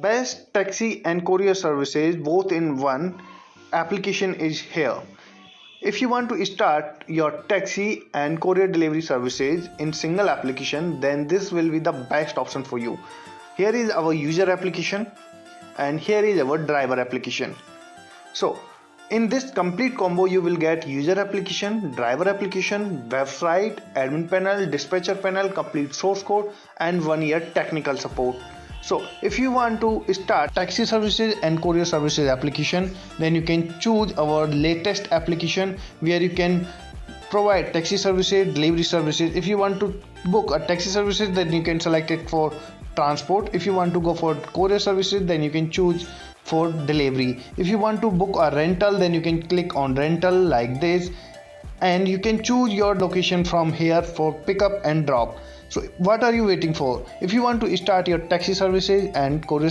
best taxi and courier services both in one application is here. If you want to start your taxi and courier delivery services in single application, then this will be the best option for you. Here is our user application and here is our driver application. So in this complete combo you will get user application, driver application, website, admin panel, dispatcher panel, complete source code and 1 year technical support. So if you want to start taxi services and courier services application, then you can choose our latest application where you can provide taxi services, delivery services. If you want to book a taxi services, then you can select it for transport. If you want to go for courier services, then you can choose for delivery. If you want to book a rental, then you can click on rental like this, and you can choose your location from here for pickup and drop. So what are you waiting for? If you want to start your taxi services and courier